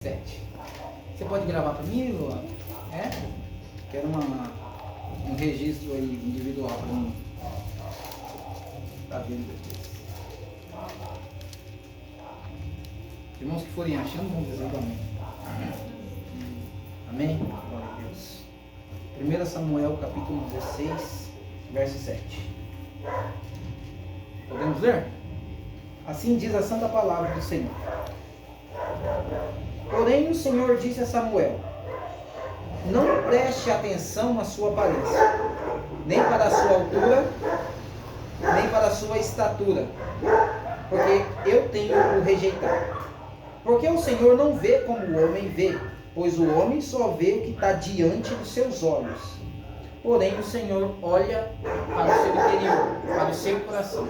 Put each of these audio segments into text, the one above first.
7. Você pode gravar para mim, Luan? É? Quero um registro aí individual para mim. Tá vendo depois. Irmãos que forem achando, vão dizer amém. Amém? Glória a Deus. 1 Samuel capítulo 16, verso 7. Podemos ler? Assim diz a santa palavra do Senhor. Porém o Senhor disse a Samuel: não preste atenção à sua aparência, nem para a sua altura, nem para a sua estatura, porque eu tenho o rejeitado. Porque o Senhor não vê como o homem vê, pois o homem só vê o que está diante dos seus olhos. Porém o Senhor olha para o seu interior, para o seu coração.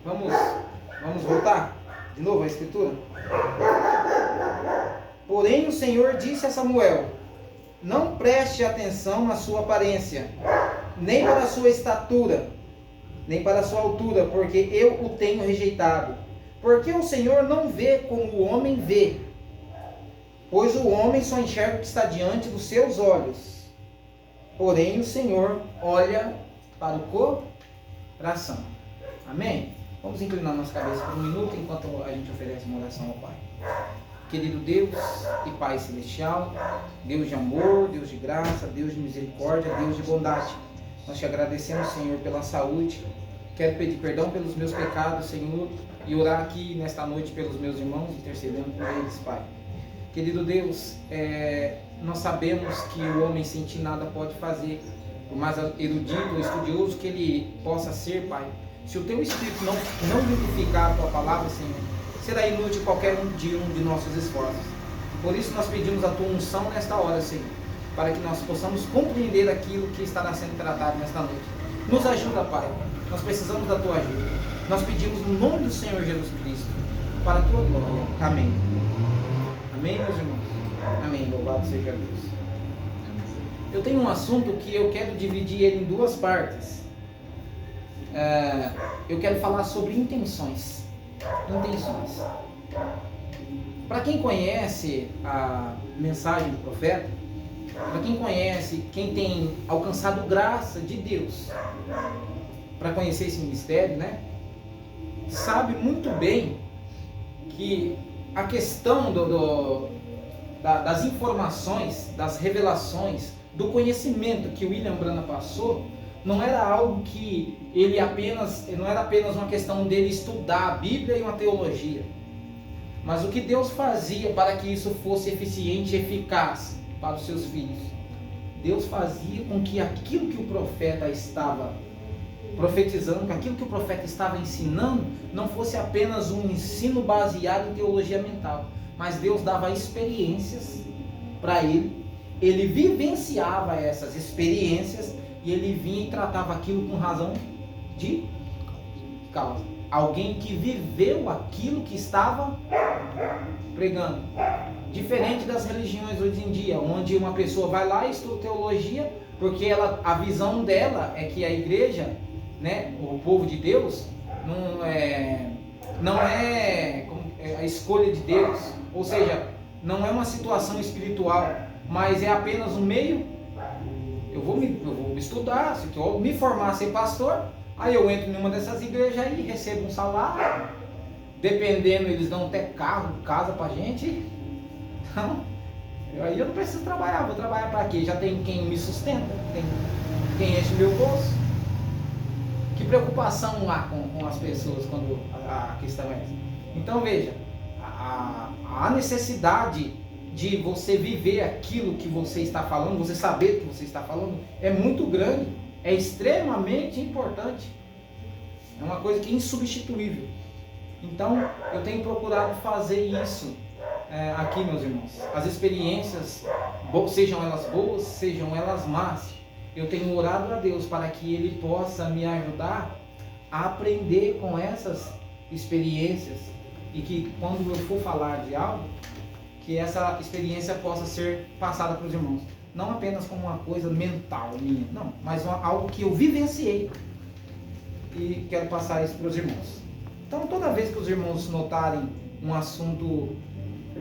Irmãos, vamos voltar de novo à escritura? Porém o Senhor disse a Samuel: não preste atenção à sua aparência, nem para a sua estatura, nem para a sua altura, porque eu o tenho rejeitado. Porque o Senhor não vê como o homem vê, pois o homem só enxerga o que está diante dos seus olhos. Porém o Senhor olha para o coração. Amém? Vamos inclinar nossa cabeça por um minuto enquanto a gente oferece uma oração ao Pai. Querido Deus e Pai Celestial, Deus de amor, Deus de graça, Deus de misericórdia, Deus de bondade, nós te agradecemos, Senhor, pela saúde. Quero pedir perdão pelos meus pecados, Senhor, e orar aqui nesta noite pelos meus irmãos, intercedendo por eles, Pai. Querido Deus, nós sabemos que o homem sem ti nada pode fazer, por mais erudito ou estudioso que ele possa ser, Pai. Se o teu Espírito não vivificar a tua palavra, Senhor, será inútil qualquer um de nossos esforços. Por isso nós pedimos a tua unção nesta hora, Senhor, para que nós possamos compreender aquilo que estará sendo tratado nesta noite. Nos ajuda, Pai. Nós precisamos da tua ajuda. Nós pedimos no nome do Senhor Jesus Cristo, para a tua glória. Amém. Amém, meus irmãos? Amém. Louvado seja Deus. Eu tenho um assunto que eu quero dividir ele em duas partes. Eu quero falar sobre intenções. Para quem conhece a mensagem do profeta, para quem conhece, quem tem alcançado graça de Deus para conhecer esse ministério, né, sabe muito bem que a questão das informações, das revelações, do conhecimento que o William Branham passou, não era algo que não era apenas uma questão dele estudar a Bíblia e uma teologia, mas o que Deus fazia para que isso fosse eficiente e eficaz para os seus filhos. Deus fazia com que aquilo que o profeta estava profetizando, que aquilo que o profeta estava ensinando, não fosse apenas um ensino baseado em teologia mental, mas Deus dava experiências para ele vivenciava essas experiências e ele vinha e tratava aquilo com razão de causa. Alguém que viveu aquilo que estava pregando. Diferente das religiões hoje em dia, onde uma pessoa vai lá e estuda teologia, porque a visão dela é que a igreja, né, o povo de Deus, não é a escolha de Deus, ou seja, não é uma situação espiritual, mas é apenas um meio. Eu vou estudar, se eu me formar a ser pastor, aí eu entro em uma dessas igrejas aí e recebo um salário, dependendo, eles dão até carro, casa pra gente. Então, aí eu não preciso trabalhar, vou trabalhar para quê? Já tem quem me sustenta, tem quem enche meu bolso. Que preocupação há com as pessoas quando a questão é essa? Então veja, a necessidade de você viver aquilo que você está falando, você saber o que você está falando, é muito grande, é extremamente importante, é uma coisa que é insubstituível. Então eu tenho procurado fazer isso aqui, meus irmãos. As experiências, sejam elas boas, sejam elas más, eu tenho orado a Deus para que Ele possa me ajudar a aprender com essas experiências e que quando eu for falar de algo, que essa experiência possa ser passada para os irmãos. Não apenas como uma coisa mental minha, não, mas algo que eu vivenciei e quero passar isso para os irmãos. Então, toda vez que os irmãos notarem um assunto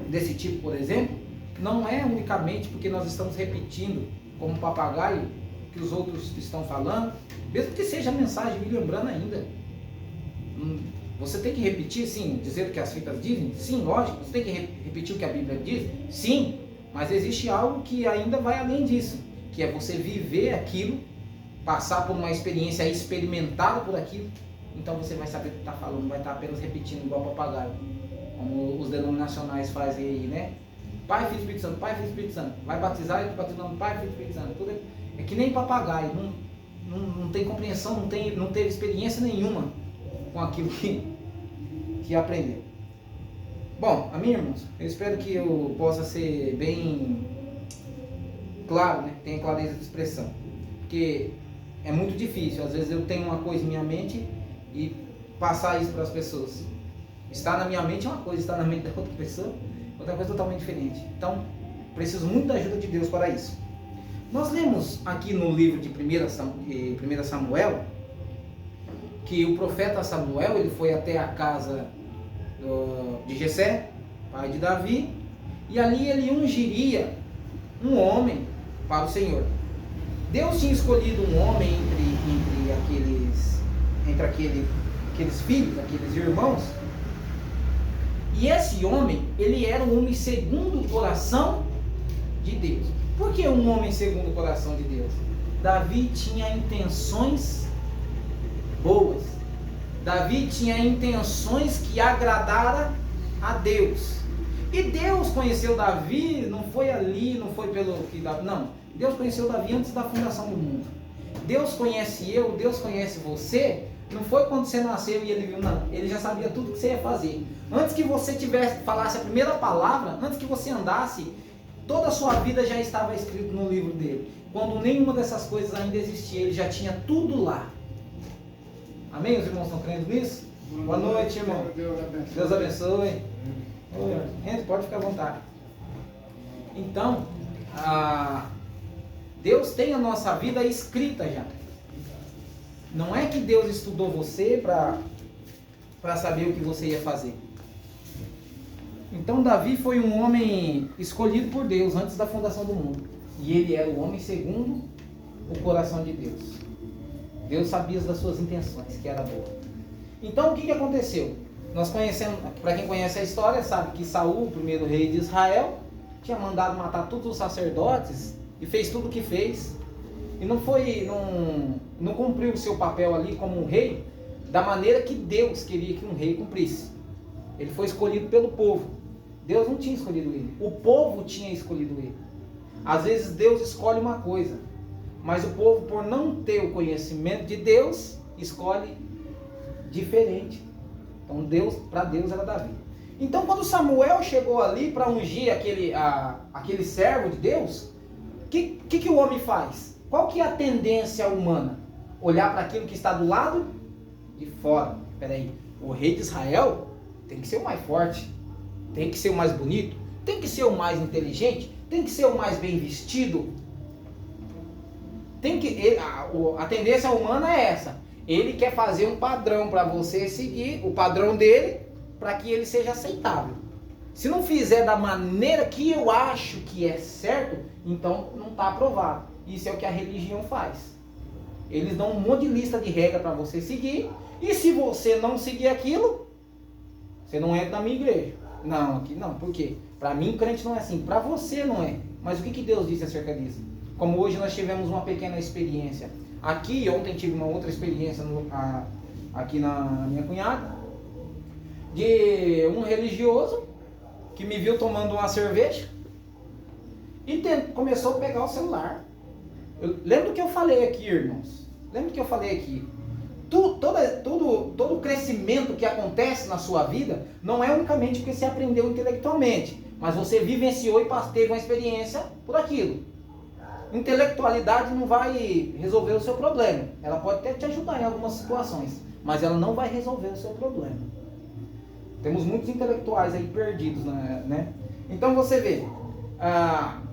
desse tipo, por exemplo, não é unicamente porque nós estamos repetindo como papagaio que os outros estão falando, mesmo que seja a mensagem me lembrando ainda. Você tem que repetir, sim, dizer o que as fitas dizem? Sim, lógico. Você tem que repetir o que a Bíblia diz? Sim, mas existe algo que ainda vai além disso, que é você viver aquilo, passar por uma experiência experimentada por aquilo, então você vai saber o que está falando, não vai estar apenas repetindo igual papagaio, como os denominacionais fazem aí, né? Pai, Filho e Espírito Santo, Pai, Filho e Espírito Santo, vai batizar e batizando Pai, Filho e Espírito Santo, tudo é que nem papagaio, não tem compreensão, não teve experiência nenhuma com aquilo que aprendeu. Bom, amigos irmãos, eu espero que eu possa ser bem claro, né? Tenha clareza de expressão, porque é muito difícil, às vezes eu tenho uma coisa em minha mente e passar isso para as pessoas. Estar na minha mente é uma coisa, estar na mente da outra pessoa outra coisa totalmente diferente. Então, preciso muito da ajuda de Deus para isso. Nós lemos aqui no livro de 1 Samuel que o profeta Samuel ele foi até a casa de Jessé, pai de Davi, e ali ele ungiria um homem para o Senhor. Deus tinha escolhido um homem entre aqueles filhos, aqueles irmãos, e esse homem, ele era um homem segundo o coração de Deus. Por que um homem segundo o coração de Deus? Davi tinha intenções boas. Davi tinha intenções que agradaram a Deus. E Deus conheceu Davi, não foi ali, não foi pelo que Davi... Não, Deus conheceu Davi antes da fundação do mundo. Deus conhece eu, Deus conhece você, não foi quando você nasceu e ele viu, não. Ele já sabia tudo que você ia fazer. Antes que você falasse a primeira palavra, antes que você andasse, toda a sua vida já estava escrito no livro dele. Quando nenhuma dessas coisas ainda existia, ele já tinha tudo lá. Amém? Os irmãos estão crendo nisso? Boa noite, irmão. Deus abençoe. Gente, pode ficar à vontade. Então, Deus tem a nossa vida escrita já. Não é que Deus estudou você para saber o que você ia fazer. Então Davi foi um homem escolhido por Deus antes da fundação do mundo. E ele era o homem segundo o coração de Deus. Deus sabia das suas intenções, que era boa. Então o que aconteceu? Nós conhecemos, para quem conhece a história, sabe que Saul, o primeiro rei de Israel, tinha mandado matar todos os sacerdotes e fez tudo o que fez. E não cumpriu o seu papel ali como um rei da maneira que Deus queria que um rei cumprisse. Ele foi escolhido pelo povo. Deus não tinha escolhido ele. O povo tinha escolhido ele. Às vezes Deus escolhe uma coisa, mas o povo, por não ter o conhecimento de Deus, escolhe diferente. Então para Deus era Davi. Então quando Samuel chegou ali para ungir aquele servo de Deus, o que o homem faz? Qual que é a tendência humana? Olhar para aquilo que está do lado de fora. Peraí, o rei de Israel tem que ser o mais forte, tem que ser o mais bonito, tem que ser o mais inteligente, tem que ser o mais bem vestido. A tendência humana é essa. Ele quer fazer um padrão para você seguir, o padrão dele, para que ele seja aceitável. Se não fizer da maneira que eu acho que é certo, então não está aprovado. Isso é o que a religião faz. Eles dão um monte de lista de regras para você seguir, e se você não seguir aquilo, você não entra na minha igreja. Não, aqui não. Por quê? Para mim, crente não é assim. Para você não é. Mas o que Deus disse acerca disso? Como hoje nós tivemos uma pequena experiência. Aqui, ontem tive uma outra experiência aqui na minha cunhada, de um religioso que me viu tomando uma cerveja e começou a pegar o celular. Lembra que eu falei aqui, irmãos? Lembra que eu falei aqui? Todo o crescimento que acontece na sua vida não é unicamente porque você aprendeu intelectualmente, mas você vivenciou e teve uma experiência por aquilo. Intelectualidade não vai resolver o seu problema. Ela pode até te ajudar em algumas situações, mas ela não vai resolver o seu problema. Temos muitos intelectuais aí perdidos, né? Então você vê,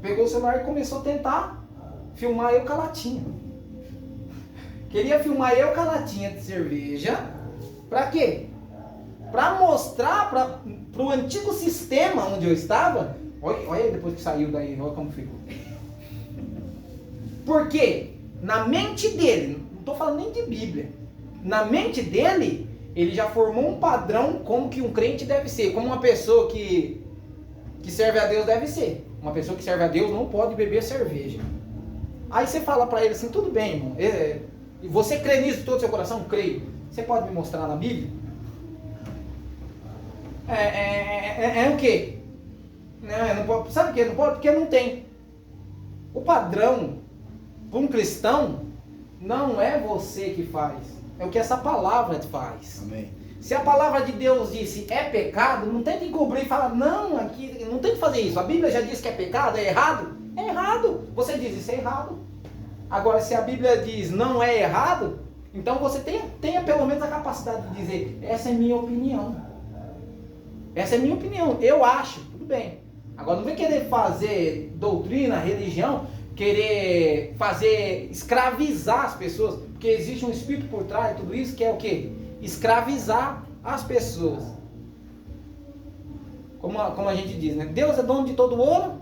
pegou o celular e começou a tentar filmar eu com a latinha. Queria filmar eu com a latinha de cerveja. Pra quê? para mostrar para o antigo sistema onde eu estava. Olha aí depois que saiu daí, olha como ficou. Porque na mente dele, não estou falando nem de Bíblia, na mente dele, ele já formou um padrão como que um crente deve ser, como uma pessoa que serve a Deus deve ser. Uma pessoa que serve a Deus não pode beber cerveja. Aí você fala para ele assim, tudo bem, irmão, e você crê nisso de todo o seu coração? Creio. Você pode me mostrar na Bíblia? É o quê? Não pode. Sabe por quê? Não pode? Porque não tem. O padrão para um cristão não é você que faz, é o que essa palavra faz. Amém. Se a palavra de Deus disse é pecado, não tem que encobrir e falar, não, aqui não tem que fazer isso. A Bíblia já disse que é pecado, é errado? É errado. Você diz isso é errado. Agora, se a Bíblia diz não é errado, então você tenha pelo menos a capacidade de dizer, essa é minha opinião. Essa é minha opinião, eu acho, tudo bem. Agora não vem querer fazer doutrina, religião, querer escravizar as pessoas, porque existe um espírito por trás de tudo isso que é o quê? Escravizar as pessoas. Como a gente diz, né? Deus é dono de todo ouro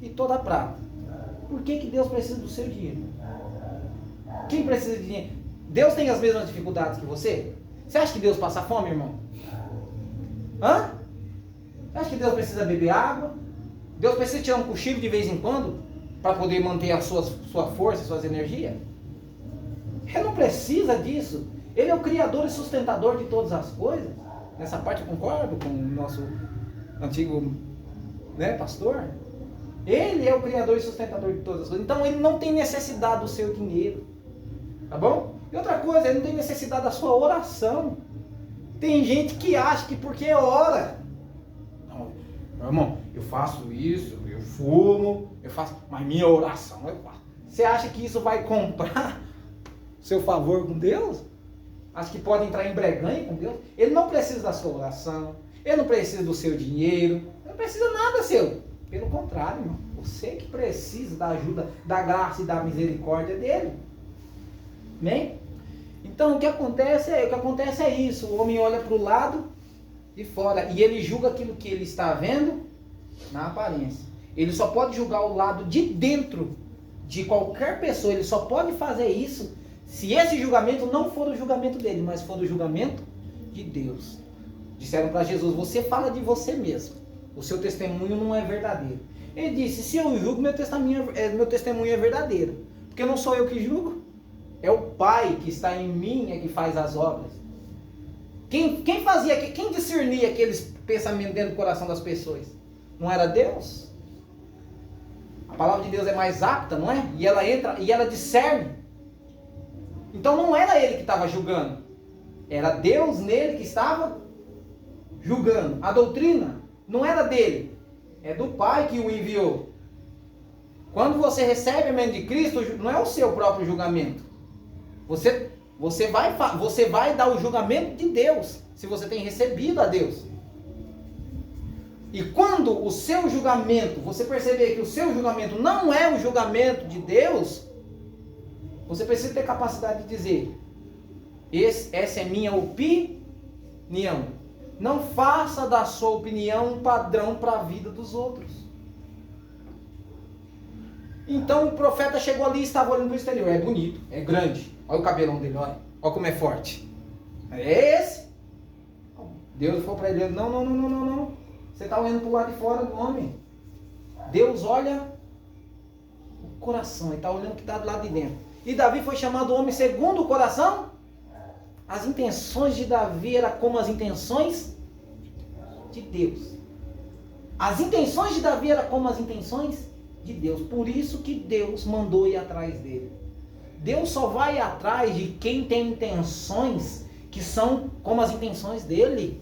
e toda a prata. Por que Deus precisa do seu dinheiro? Quem precisa de dinheiro? Deus tem as mesmas dificuldades que você? Você acha que Deus passa fome, irmão? Hã? Você acha que Deus precisa beber água? Deus precisa tirar um cochilo de vez em quando para poder manter a sua força, suas energias? Ele não precisa disso. Ele é o criador e sustentador de todas as coisas. Nessa parte eu concordo com o nosso antigo, pastor. Ele é o criador e sustentador de todas as coisas. Então ele não tem necessidade do seu dinheiro. Tá bom? E outra coisa, ele não tem necessidade da sua oração. Tem gente que acha que porque ora. Não, meu irmão, eu faço isso, eu fumo, eu faço, mas minha oração eu faço. Você acha que isso vai comprar seu favor com Deus? Acha que pode entrar em breganha com Deus? Ele não precisa da sua oração, ele não precisa do seu dinheiro, ele não precisa nada seu. Pelo contrário, irmão, você que precisa da ajuda, da graça e da misericórdia dele. Amém? Então o que acontece é isso, o homem olha para o lado de fora e ele julga aquilo que ele está vendo na aparência. Ele só pode julgar o lado de dentro de qualquer pessoa, ele só pode fazer isso se esse julgamento não for o julgamento dele, mas for o julgamento de Deus. Disseram para Jesus, você fala de você mesmo, o seu testemunho não é verdadeiro. Ele disse, se eu julgo, meu testemunho é verdadeiro, porque não sou eu que julgo, é o Pai que está em mim, é que faz as obras. Quem discernia aqueles pensamentos dentro do coração das pessoas? Não era Deus? A palavra de Deus é mais apta, não é? E ela entra e ela discerne. Então não era ele que estava julgando, era Deus nele que estava julgando. A doutrina não era dele, é do Pai que o enviou. Quando você recebe a mente de Cristo, não é o seu próprio julgamento. Você vai dar o julgamento de Deus, se você tem recebido a Deus. E quando o seu julgamento, você perceber que o seu julgamento não é o julgamento de Deus, você precisa ter capacidade de dizer, essa é minha opinião. Não faça da sua opinião um padrão para a vida dos outros. Então o profeta chegou ali e estava olhando para o exterior. É bonito, é grande. Olha o cabelão dele, olha como é forte. É esse. Deus falou para ele, não. Você está olhando para o lado de fora do homem. Deus olha o coração, ele está olhando o que está do lado de dentro. E Davi foi chamado homem segundo o coração. As intenções de Davi eram como as intenções de Deus. As intenções de Davi eram como as intenções de Deus. Por isso que Deus mandou ir atrás dele. Deus só vai atrás de quem tem intenções que são como as intenções dele.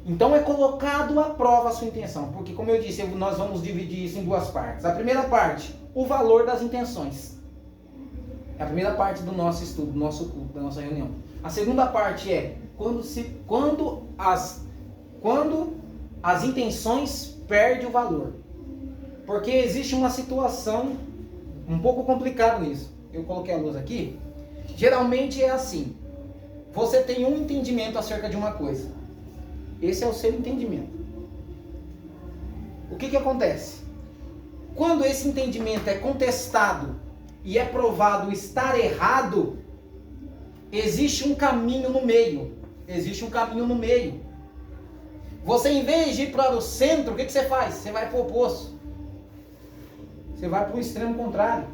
Então é colocado à prova a sua intenção. Porque, como eu disse, nós vamos dividir isso em duas partes. A primeira parte, o valor das intenções. É a primeira parte do nosso estudo, do nosso culto, da nossa reunião. A segunda parte é quando as intenções perdem o valor. Porque existe uma situação um pouco complicada nisso. Eu coloquei a luz aqui. Geralmente é assim. você tem um entendimento acerca de uma coisa. Esse é o seu entendimento. O que acontece? Quando esse entendimento é contestado e é provado estar errado, existe um caminho no meio. Existe um caminho no meio. Você, em vez de ir para o centro, o que você faz? Você vai para o oposto. Você vai para o extremo contrário.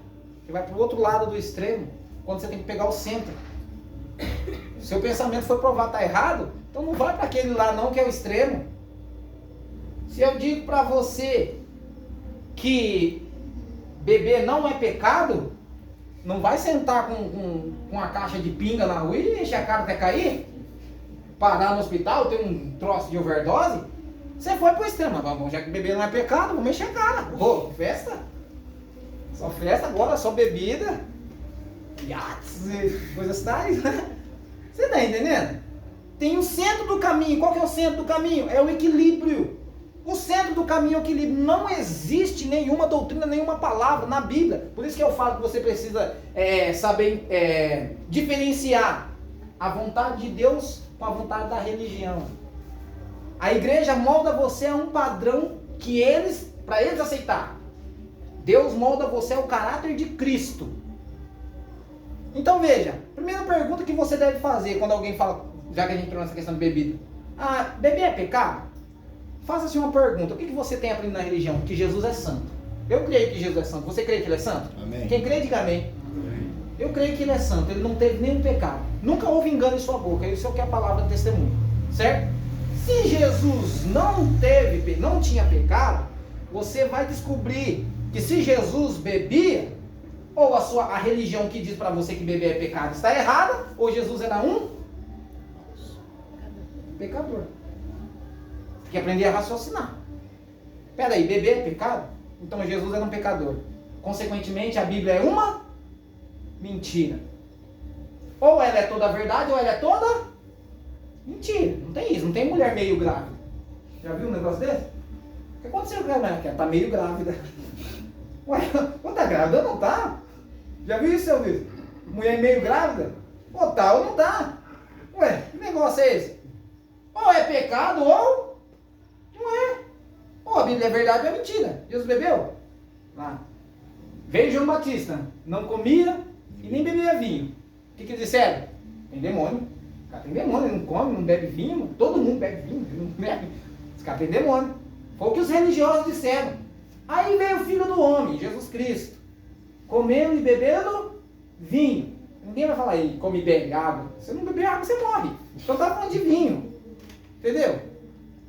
Você vai para o outro lado do extremo, quando você tem que pegar o centro. Seu pensamento foi provado estar errado, então não vai para aquele lá não, que é o extremo. Se eu digo para você que beber não é pecado, não vai sentar com a caixa de pinga na rua e encher a cara até cair, parar no hospital, ter um troço de overdose. Você foi pro extremo, mas já que beber não é pecado, vamos encher a cara. Ô, festa? Só festa agora, só bebida, iates e coisas tais, né? Você tá entendendo? Tem o centro do caminho. Qual que é o centro do caminho? É o equilíbrio. O centro do caminho é o equilíbrio. Não existe nenhuma doutrina, nenhuma palavra na Bíblia. Por isso que eu falo que você precisa saber diferenciar a vontade de Deus com a vontade da religião. A igreja molda você a um padrão que para eles aceitar. Deus molda você ao caráter de Cristo. Então veja, primeira pergunta que você deve fazer quando alguém fala, já que a gente entrou nessa questão de bebida. Ah, beber é pecado? Faça-se uma pergunta. O que você tem aprendido na religião? Que Jesus é santo. Eu creio que Jesus é santo. Você crê que ele é santo? Amém. Quem crê, diga amém. Amém. Eu creio que ele é santo. Ele não teve nenhum pecado. Nunca houve engano em sua boca. Isso é o que a palavra testemunha. Certo? Se Jesus não tinha pecado, você vai descobrir que se Jesus bebia, ou a religião que diz para você que beber é pecado está errada, ou Jesus era um pecador. Tem que aprender a raciocinar. Peraí, beber é pecado? Então Jesus era um pecador. Consequentemente, a Bíblia é uma mentira. Ou ela é toda a verdade, ou ela é toda mentira. Não tem isso, não tem mulher meio grávida. Já viu um negócio desse? O que aconteceu com ela? Ela tá meio grávida. Ué, ou tá grávida ou não tá? Já viu isso, seu Luiz? Mulher meio grávida? Ou tá ou não tá? Ué, que negócio é esse? Ou é pecado ou não é. Ou a Bíblia é verdade ou é mentira. Jesus bebeu? Lá. Veio João Batista, não comia e nem bebia vinho. O que eles disseram? Tem demônio. Os caras têm demônio, ele não come, não bebe vinho. Todo mundo bebe vinho, ele não bebe. Os caras têm demônio. Foi o que os religiosos disseram. Aí veio o Filho do Homem, Jesus Cristo, comendo e bebendo vinho. Ninguém vai falar aí, come e bebe água. Se não beber água, você morre. Então tá falando de vinho. Entendeu?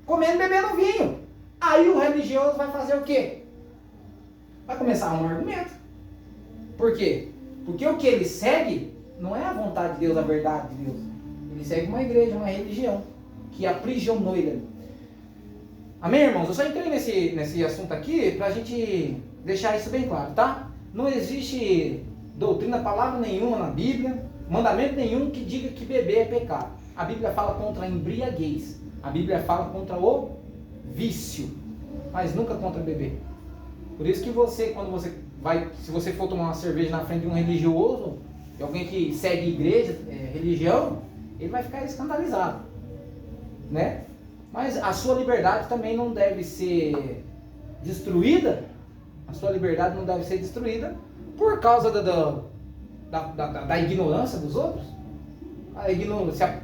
Comendo e bebendo vinho. Aí o religioso vai fazer o quê? Vai começar um argumento. Por quê? Porque o que ele segue não é a vontade de Deus, a verdade de Deus. Ele segue uma igreja, uma religião que aprisionou ele. Amém, irmãos? Eu só entrei nesse assunto aqui para a gente deixar isso bem claro, tá? Não existe doutrina, palavra nenhuma na Bíblia, mandamento nenhum que diga que beber é pecado. A Bíblia fala contra a embriaguez. A Bíblia fala contra o vício, mas nunca contra beber. Por isso que quando você vai, se você for tomar uma cerveja na frente de um religioso, de alguém que segue igreja, religião, ele vai ficar escandalizado, né? Mas a sua liberdade também não deve ser destruída. A sua liberdade não deve ser destruída por causa da ignorância dos outros. A ignorância,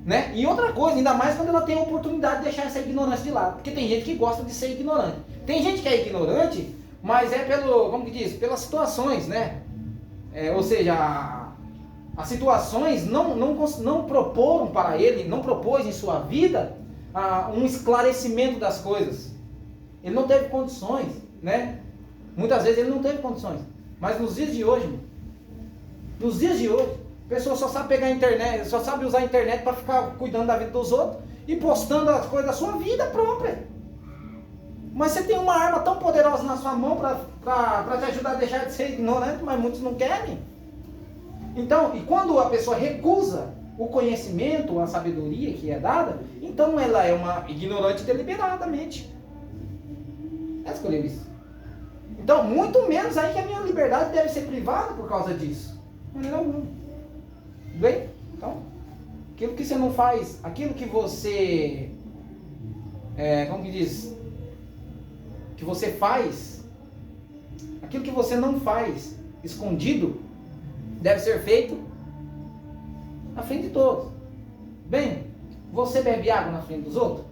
né? E outra coisa, ainda mais quando ela tem a oportunidade de deixar essa ignorância de lado. Porque tem gente que gosta de ser ignorante. Tem gente que é ignorante, mas é como que diz? Pelas situações, né? Ou seja, as situações não proporam para ele, não propôs em sua vida um esclarecimento das coisas. Ele não teve condições, né? Muitas vezes ele não teve condições. Mas nos dias de hoje, a pessoa só sabe pegar a internet, só sabe usar a internet para ficar cuidando da vida dos outros e postando as coisas da sua vida própria. Mas você tem uma arma tão poderosa na sua mão para te ajudar a deixar de ser ignorante, mas muitos não querem. Então, e quando a pessoa recusa o conhecimento, a sabedoria que é dada, então ela é uma ignorante deliberadamente. Ela escolheu isso. Então, muito menos aí que a minha liberdade deve ser privada por causa disso. De maneira alguma. Tudo bem? Então, Aquilo que você não faz, aquilo que você, como que diz? Que você faz, aquilo que você não faz escondido, deve ser feito na frente de todos. Bem, você bebe água na frente dos outros?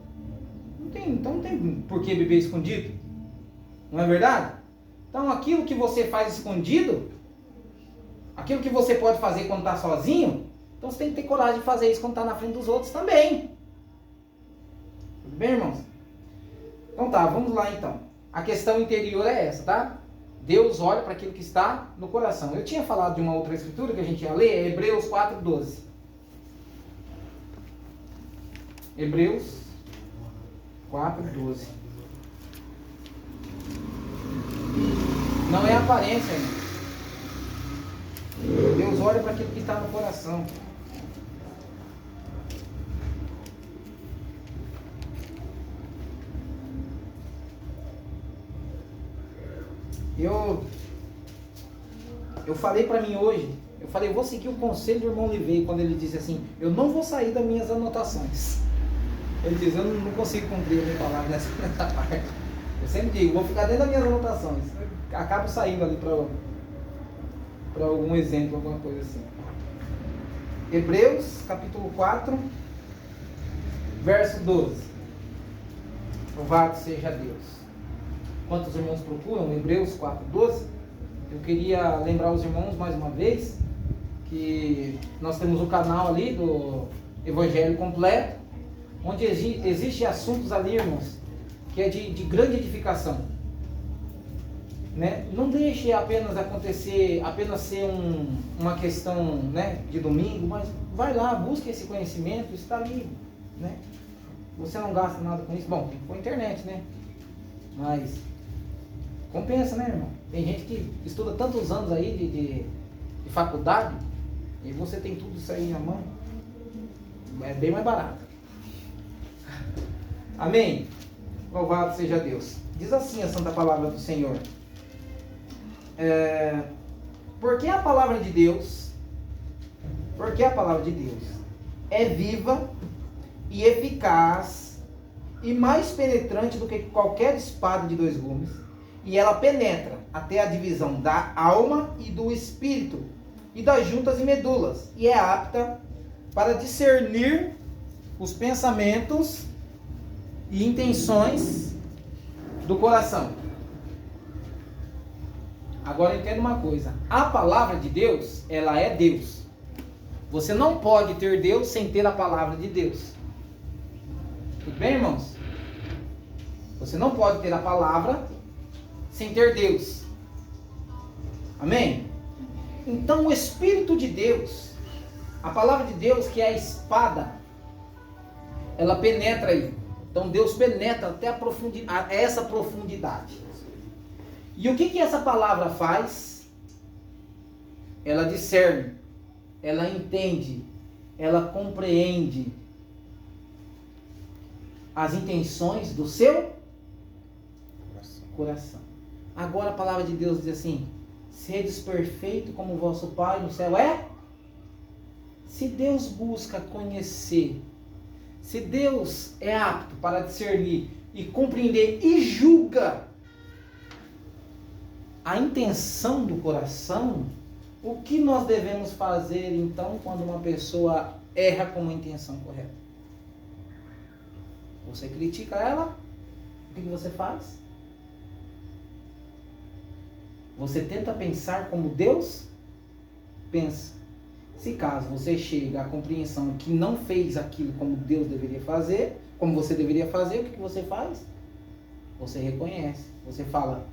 Então não tem por que beber escondido. Não é verdade? Então aquilo que você faz escondido, aquilo que você pode fazer quando está sozinho, então você tem que ter coragem de fazer isso quando está na frente dos outros também. Tudo bem, irmãos? Então tá, vamos lá então. A questão interior é essa, tá? Deus olha para aquilo que está no coração. Eu tinha falado de uma outra escritura que a gente ia ler, é Hebreus 4:12. Hebreus 4:12. Não é aparência, irmão. Deus olha para aquilo que está no coração. Eu falei para mim hoje, eu vou seguir o conselho do irmão Livei quando ele disse assim, eu não vou sair das minhas anotações. Ele diz, eu não consigo cumprir a minha palavra nessa parte. Eu sempre digo, vou ficar dentro das minhas anotações. Eu acabo saindo ali para algum exemplo, alguma coisa assim. Hebreus, capítulo 4, verso 12. Louvado seja Deus. Quantos irmãos procuram? Hebreus 4:12. Eu queria lembrar os irmãos mais uma vez que nós temos o canal ali do Evangelho Completo, onde existem assuntos ali, irmãos, que é de grande edificação. Né? Não deixe apenas acontecer, apenas ser uma questão, né, de domingo, mas vai lá, busque esse conhecimento, está ali. Né? Você não gasta nada com isso. Bom, tem que pôr internet, né? Mas compensa, né, irmão? Tem gente que estuda tantos anos aí de faculdade e você tem tudo isso aí na mão. É bem mais barato. Amém? Louvado seja Deus. Diz assim a santa palavra do Senhor. Porque a palavra de Deus é viva e eficaz e mais penetrante do que qualquer espada de dois gumes, e ela penetra até a divisão da alma e do espírito e das juntas e medulas, e é apta para discernir os pensamentos e intenções do coração. Agora entenda uma coisa, a palavra de Deus, ela é Deus. Você não pode ter Deus sem ter a palavra de Deus. Tudo bem, irmãos? Você não pode ter a palavra sem ter Deus. Amém? Então o Espírito de Deus, a palavra de Deus, que é a espada, ela penetra aí. Então Deus penetra até essa profundidade. E o que essa palavra faz? Ela discerne, ela entende, ela compreende as intenções do seu coração. Agora a palavra de Deus diz assim: sedes perfeito como o vosso Pai no céu é. Se Deus busca conhecer, se Deus é apto para discernir e compreender e julga a intenção do coração, o que nós devemos fazer então quando uma pessoa erra com uma intenção correta? Você critica ela? O que você faz? Você tenta pensar como Deus pensa. Se caso você chega à compreensão que não fez aquilo como Deus deveria fazer, como você deveria fazer, o que você faz? Você reconhece. Você fala: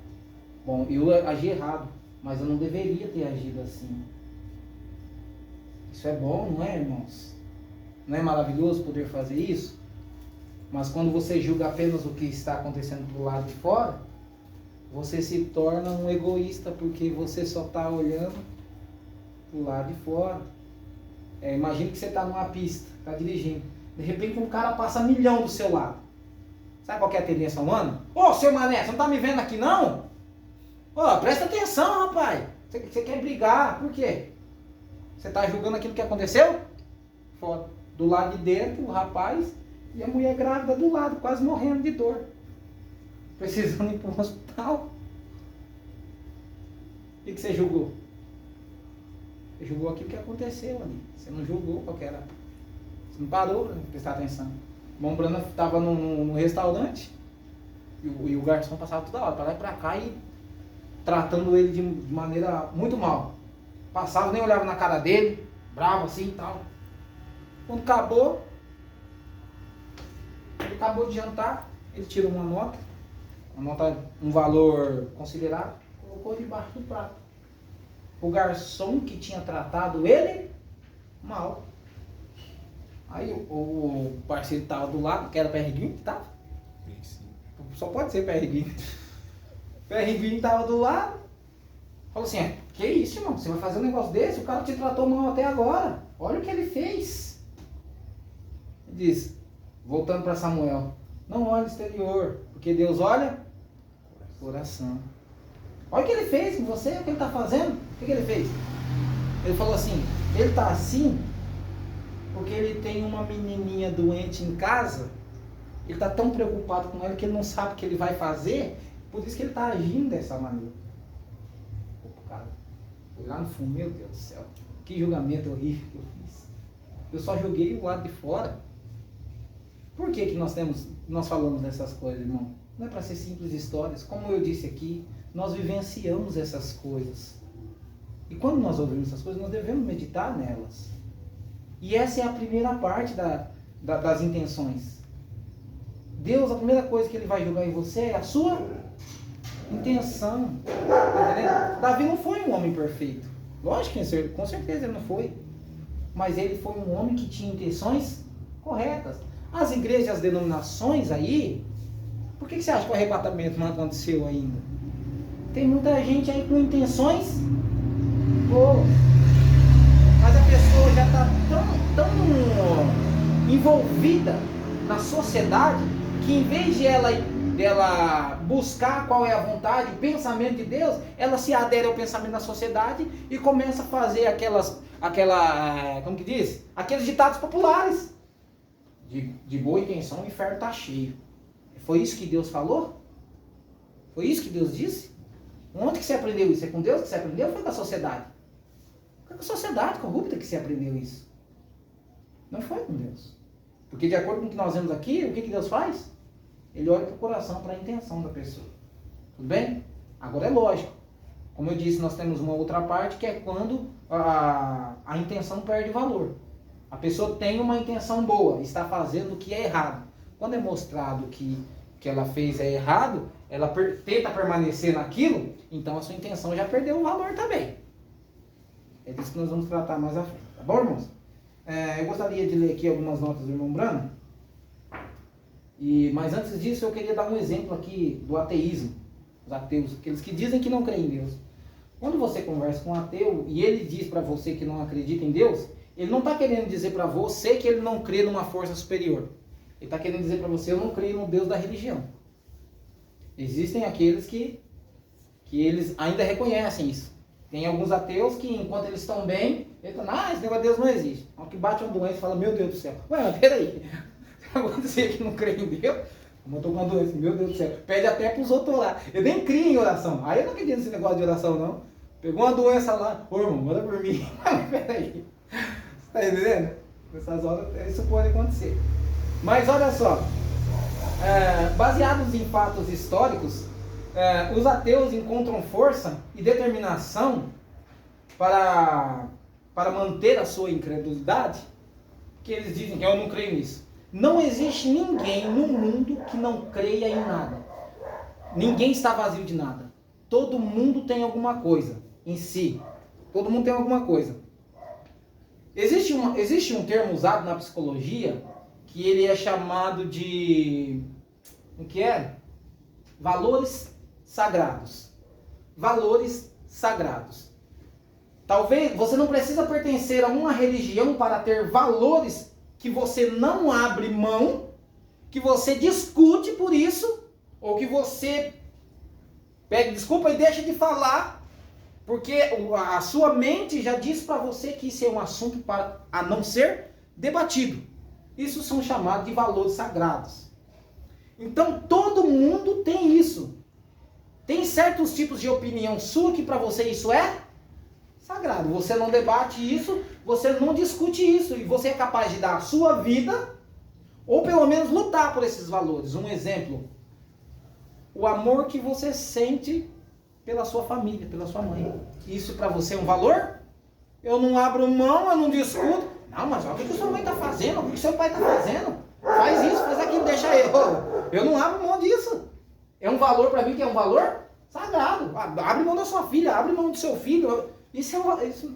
bom, eu agi errado, mas eu não deveria ter agido assim. Isso é bom, não é, irmãos? Não é maravilhoso poder fazer isso? Mas quando você julga apenas o que está acontecendo do lado de fora, você se torna um egoísta, porque você só está olhando do lado de fora. Imagina que você está numa pista, está dirigindo. De repente um cara passa 1 milhão do seu lado. Sabe qual que é a tendência humana? Ô, seu mané, você não está me vendo aqui não? Ô, presta atenção, rapaz. Você quer brigar, por quê? Você está julgando aquilo que aconteceu? Fora. Do lado de dentro, o rapaz, e a mulher grávida do lado, quase morrendo de dor. Precisando ir para um hospital. O que você julgou? Você julgou aquilo que aconteceu ali. Você não julgou qual que era. Você não parou para prestar atenção. O Mão Brana estava num restaurante e o garçom passava toda hora para lá e para cá e tratando ele de maneira muito mal. Passava, nem olhava na cara dele, bravo assim e tal. Quando acabou, ele acabou de jantar, ele tirou uma nota, um valor considerável, colocou debaixo do prato. O garçom que tinha tratado ele mal. Aí o parceiro estava do lado, que era Perriguinho, que estava. Só pode ser Perriguinho. Perriguinho estava do lado. Falou assim, que isso, irmão? Você vai fazer um negócio desse? O cara te tratou mal até agora. Olha o que ele fez. Ele diz, voltando para Samuel, não olhe o exterior, porque Deus olha o coração. Olha o que ele fez com você, o que ele está fazendo. O que ele fez? Ele falou assim, ele está assim porque ele tem uma menininha doente em casa, ele está tão preocupado com ela que ele não sabe o que ele vai fazer, por isso que ele está agindo dessa maneira. Pô, cara, foi lá no fundo, meu Deus do céu, que julgamento horrível que eu fiz. Eu só joguei o lado de fora. Por que nós falamos dessas coisas, irmão? Não é para ser simples histórias. Como eu disse aqui, nós vivenciamos essas coisas. E quando nós ouvimos essas coisas, nós devemos meditar nelas. E essa é a primeira parte das intenções. Deus, a primeira coisa que Ele vai julgar em você é a sua intenção. Tá entendendo? Davi não foi um homem perfeito. Lógico que com certeza ele não foi. Mas ele foi um homem que tinha intenções corretas. As igrejas, as denominações aí, por que você acha que o arrebatamento não aconteceu ainda? Tem muita gente aí com intenções boas. Mas a pessoa já está tão envolvida na sociedade que em vez de ela buscar qual é a vontade, o pensamento de Deus, ela se adere ao pensamento da sociedade e começa a fazer como que diz? Aqueles ditados populares. De boa intenção o inferno está cheio. Foi isso que Deus falou? Foi isso que Deus disse? Onde que você aprendeu isso? É com Deus que você aprendeu ou foi com a sociedade? Foi com a sociedade corrupta que você aprendeu isso. Não foi com Deus. Porque de acordo com o que nós vemos aqui, o que Deus faz? Ele olha para o coração, para a intenção da pessoa. Tudo bem? Agora é lógico. Como eu disse, nós temos uma outra parte que é quando a intenção perde valor. A pessoa tem uma intenção boa, está fazendo o que é errado. Quando é mostrado que ela fez é errado, ela tenta permanecer naquilo, então a sua intenção já perdeu o valor também. É disso que nós vamos tratar mais à frente. Tá bom, irmãos? Eu gostaria de ler aqui algumas notas do irmão Brana. Mas antes disso, eu queria dar um exemplo aqui do ateísmo. Os ateus, aqueles que dizem que não creem em Deus. Quando você conversa com um ateu e ele diz para você que não acredita em Deus, ele não está querendo dizer para você que ele não crê numa força superior. Ele está querendo dizer para você, eu não creio no Deus da religião. Existem aqueles que eles ainda reconhecem isso. Tem alguns ateus que, enquanto eles estão bem, eles falam, esse negócio de Deus não existe. Ao que bate uma doença e fala, meu Deus do céu. Ué, mas peraí. Você que não crê em Deus, como eu estou com uma doença, meu Deus do céu. Pede até para os outros lá. Eu nem crio em oração. Aí eu não acredito nesse negócio de oração, não. Pegou uma doença lá, ô irmão, manda por mim. Mas peraí. Tá entendendo? Nessas horas isso pode acontecer. Mas olha só, baseados em fatos históricos, os ateus encontram força e determinação para manter a sua incredulidade, que eles dizem que eu não creio nisso. Não existe ninguém no mundo que não creia em nada. Ninguém está vazio de nada. Todo mundo tem alguma coisa em si. Todo mundo tem alguma coisa. Existe um termo usado na psicologia que ele é chamado de... o que é? Valores sagrados. Valores sagrados. Talvez você não precisa pertencer a uma religião para ter valores que você não abre mão, que você discute por isso, ou que você pede desculpa e deixa de falar, porque a sua mente já diz para você que isso é um assunto a não ser debatido. Isso são chamados de valores sagrados. Então todo mundo tem isso. Tem certos tipos de opinião sua que para você isso é sagrado. Você não debate isso, você não discute isso. E você é capaz de dar a sua vida, ou pelo menos lutar por esses valores. Um exemplo, o amor que você sente pela sua família, pela sua mãe. Isso para você é um valor? Eu não abro mão, eu não discuto. Não, mas olha o que sua mãe está fazendo, o que seu pai está fazendo. Faz isso, faz aquilo, deixa eu. Eu não abro mão disso. É um valor para mim que é um valor sagrado. Abre mão da sua filha, abre mão do seu filho. Isso é um... Isso...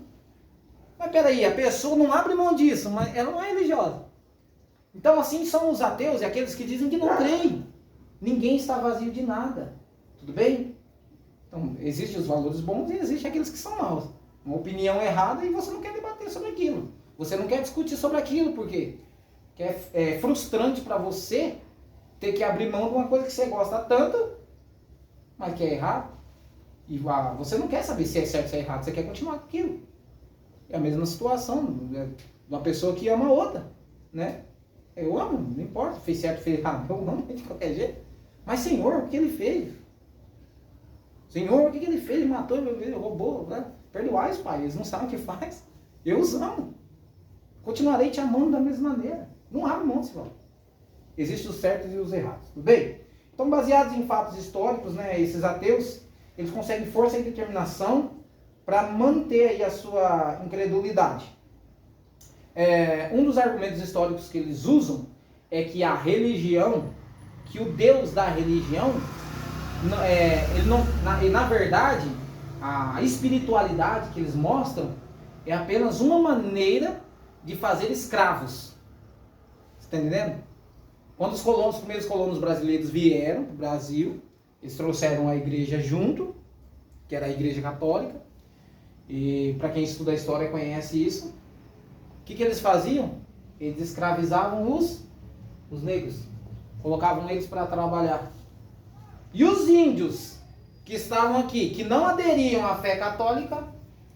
Mas peraí, a pessoa não abre mão disso, mas ela não é religiosa. Então assim são os ateus e aqueles que dizem que não creem. Ninguém está vazio de nada. Tudo bem? Então, existem os valores bons e existem aqueles que são maus. Uma opinião errada e você não quer debater sobre aquilo. Você não quer discutir sobre aquilo, porque é frustrante para você ter que abrir mão de uma coisa que você gosta tanto, mas que é errado. E você não quer saber se é certo ou se é errado, você quer continuar com aquilo. É a mesma situação de uma pessoa que ama a outra, né? Eu amo, não importa, fez certo ou fez errado, eu amo de qualquer jeito. Mas Senhor, o que ele fez? Senhor, o que ele fez? Ele matou, ele roubou, né? Perdoai os pais, eles não sabem o que faz. Eu os amo. Continuarei te amando da mesma maneira. Não abre mão desse valor. Existem os certos e os errados. Tudo bem? Então, baseados em fatos históricos, né, esses ateus, eles conseguem força e determinação para manter aí a sua incredulidade. Um dos argumentos históricos que eles usam é que a religião, que o Deus da religião, na verdade, a espiritualidade que eles mostram é apenas uma maneira de fazer escravos. Você está entendendo? Quando os primeiros colonos brasileiros vieram para o Brasil, eles trouxeram a igreja junto, que era a igreja católica, e para quem estuda a história conhece isso. O que eles faziam? Eles escravizavam os negros, colocavam eles para trabalhar. E os índios que estavam aqui, que não aderiam à fé católica,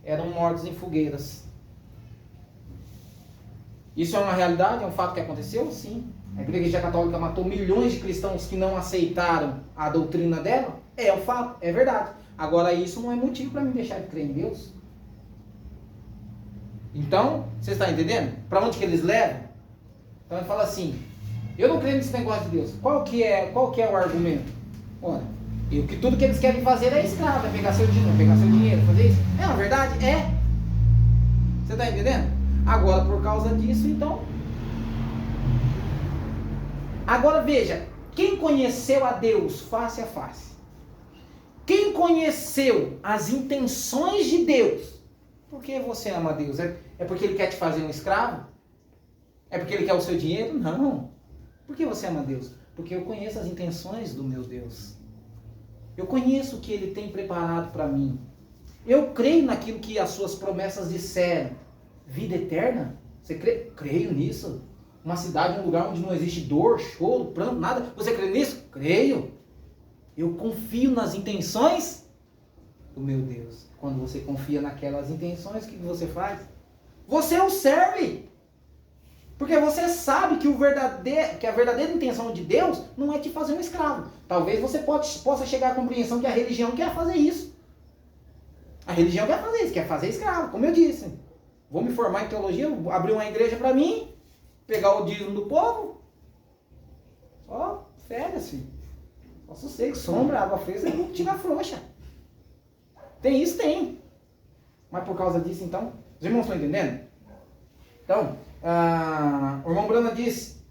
eram mortos em fogueiras. Isso é uma realidade? É um fato que aconteceu? Sim. A Igreja Católica matou milhões de cristãos que não aceitaram a doutrina dela? É um fato, é verdade. Agora isso não é motivo para me deixar de crer em Deus. Então, você está entendendo? Para onde que eles levam? Então ele fala assim, eu não creio nesse negócio de Deus. Qual que é o argumento? Olha, tudo que eles querem fazer é escravo, é pegar seu dinheiro, fazer isso. É uma verdade? É. Você está entendendo? Agora, por causa disso, então... Agora veja, quem conheceu a Deus face a face? Quem conheceu as intenções de Deus? Por que você ama a Deus? É porque Ele quer te fazer um escravo? É porque Ele quer o seu dinheiro? Não. Por que você ama a Deus? Porque eu conheço as intenções do meu Deus. Eu conheço o que Ele tem preparado para mim. Eu creio naquilo que as suas promessas disseram. Vida eterna? Você crê? Creio nisso. Uma cidade, um lugar onde não existe dor, choro, pranto, nada. Você crê nisso? Creio. Eu confio nas intenções do meu Deus. Quando você confia naquelas intenções, o que você faz? Você o serve. Porque você sabe que a verdadeira intenção de Deus não é te fazer um escravo. Talvez você possa chegar à compreensão que a religião quer fazer isso. A religião quer fazer isso, quer fazer escravo, como eu disse. Vou me formar em teologia, abrir uma igreja para mim, pegar o dízimo do povo. Só férias, filho. Só sossego, sombra, água fresca e tira frouxa. Tem isso? Tem. Mas por causa disso, então, os irmãos estão entendendo? Então, o irmão Brana diz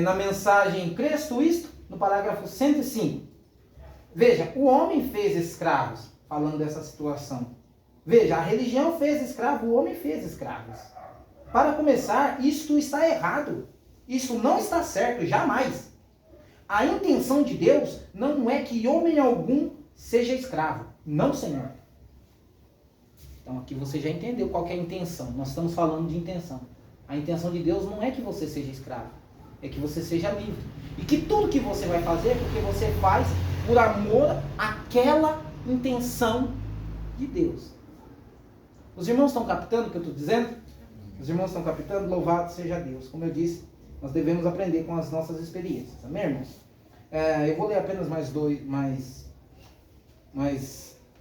na mensagem Crês tu isto? No parágrafo 105. Veja, o homem fez escravos, falando dessa situação. Veja, a religião fez escravo, o homem fez escravos. Para começar, isto está errado. Isso não está certo, jamais. A intenção de Deus não é que homem algum seja escravo. Não, Senhor. Então aqui você já entendeu qual que é a intenção. Nós estamos falando de intenção. A intenção de Deus não é que você seja escravo. É que você seja livre. E que tudo que você vai fazer é porque você faz por amor àquela intenção de Deus. Os irmãos estão captando o que eu estou dizendo? Os irmãos estão captando? Louvado seja Deus. Como eu disse, nós devemos aprender com as nossas experiências. Amém, irmãos? Eu vou ler apenas mais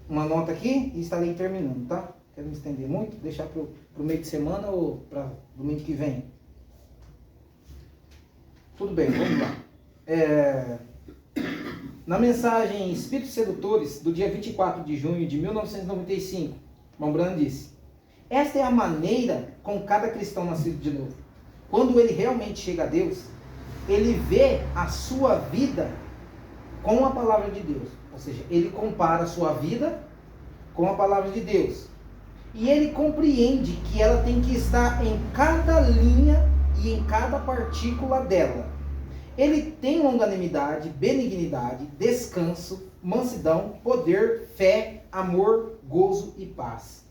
uma nota aqui e estarei terminando, tá? Quero me estender muito, deixar para o meio de semana ou para domingo que vem. Tudo bem, vamos lá. Na mensagem Espíritos Sedutores, do dia 24 de junho de 1995, irmão Branham disse: esta é a maneira com cada cristão nascido de novo. Quando ele realmente chega a Deus, ele vê a sua vida com a palavra de Deus. Ou seja, ele compara a sua vida com a palavra de Deus. E ele compreende que ela tem que estar em cada linha e em cada partícula dela. Ele tem longanimidade, benignidade, descanso, mansidão, poder, fé, amor, gozo e paz.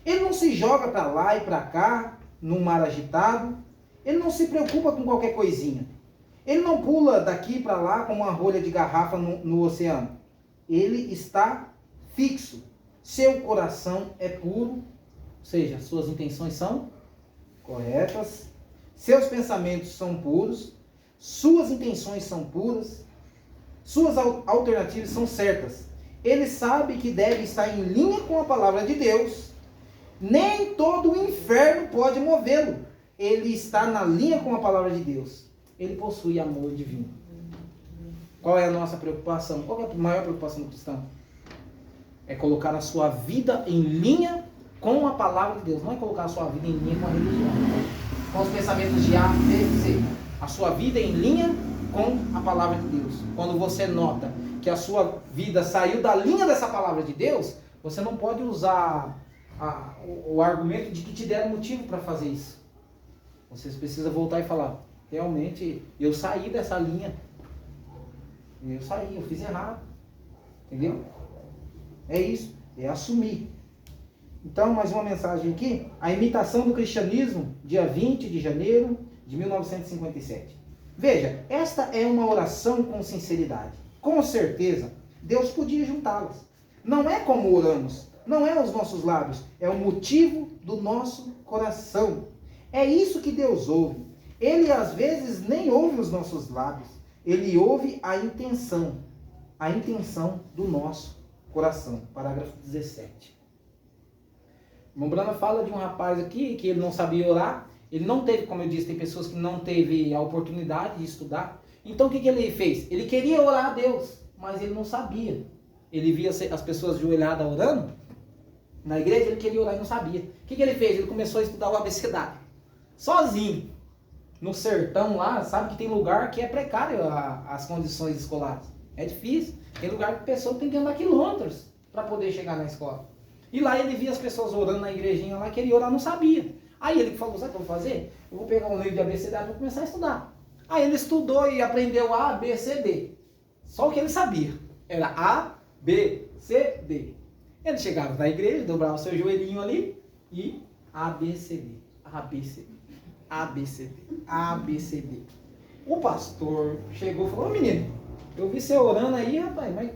Ele não se joga para lá e para cá, num mar agitado. Ele não se preocupa com qualquer coisinha. Ele não pula daqui para lá como uma rolha de garrafa no oceano. Ele está fixo. Seu coração é puro, ou seja, suas intenções são corretas. Seus pensamentos são puros. Suas intenções são puras. Suas alternativas são certas. Ele sabe que deve estar em linha com a palavra de Deus. Nem todo o inferno pode movê-lo. Ele está na linha com a palavra de Deus. Ele possui amor divino. Qual é a nossa preocupação? Qual é a maior preocupação do cristão? É colocar a sua vida em linha com a palavra de Deus. Não é colocar a sua vida em linha com a religião. Com os pensamentos de A, B, C. A sua vida em linha com a palavra de Deus. Quando você nota que a sua vida saiu da linha dessa palavra de Deus, você não pode usar o argumento de que te deram motivo para fazer isso. Você precisa voltar e falar: realmente, eu saí dessa linha. Eu fiz errado. Entendeu? É isso, é assumir. Então, mais uma mensagem aqui. A imitação do cristianismo, dia 20 de janeiro de 1957. Veja, esta é uma oração com sinceridade. Com certeza, Deus podia juntá-las. Não é como oramos, não é os nossos lábios, é o motivo do nosso coração. É isso que Deus ouve. Ele às vezes nem ouve os nossos lábios, ele ouve a intenção do nosso coração. Parágrafo 17. O irmão Branham fala de um rapaz aqui que ele não sabia orar. Ele não teve, como eu disse, tem pessoas que não teve a oportunidade de estudar. Então o que ele fez? Ele queria orar a Deus, mas ele não sabia. Ele via as pessoas ajoelhadas orando na igreja, ele queria orar e não sabia. O que ele fez? Ele começou a estudar o abecedário. Sozinho. No sertão lá, sabe que tem lugar que é precário as condições escolares. É difícil. Tem lugar que a pessoa tem que andar quilômetros para poder chegar na escola. E lá ele via as pessoas orando na igrejinha lá, queria orar, não sabia. Aí ele falou: sabe o que eu vou fazer? Eu vou pegar um livro de abecedário e vou começar a estudar. Aí ele estudou e aprendeu A, B, C, D. Só o que ele sabia. Era A, B, C, D. Ele chegava na igreja, dobrava o seu joelhinho ali e A, B, C, D. A, B, C, D. A, B, C, D. A, B, C, D. O pastor chegou e falou: ô menino, eu vi você orando aí, rapaz, mas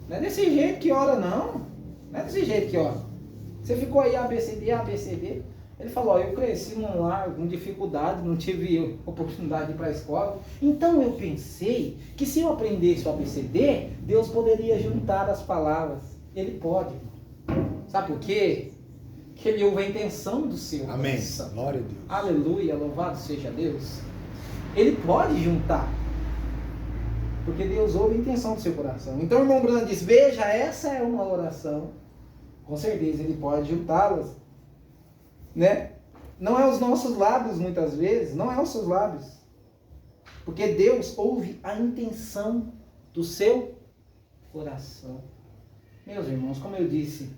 não é desse jeito que ora, não. Não é desse jeito que ora. Você ficou aí A, B, C, D, A, B, C, D. Ele falou: ó, eu cresci num lar com dificuldade, não tive oportunidade de ir para a escola. Então eu pensei que se eu aprendesse o ABCD, Deus poderia juntar as palavras. Ele pode. Sabe por quê? Que ele ouve a intenção do seu Amém. coração. Glória a Deus. Aleluia, louvado seja Deus. Ele pode juntar. Porque Deus ouve a intenção do seu coração. Então o irmão Branham diz: veja, essa é uma oração. Com certeza ele pode juntá-las. Né? Não é os nossos lábios muitas vezes, não é os seus lábios. Porque Deus ouve a intenção do seu coração. Meus irmãos, como eu disse,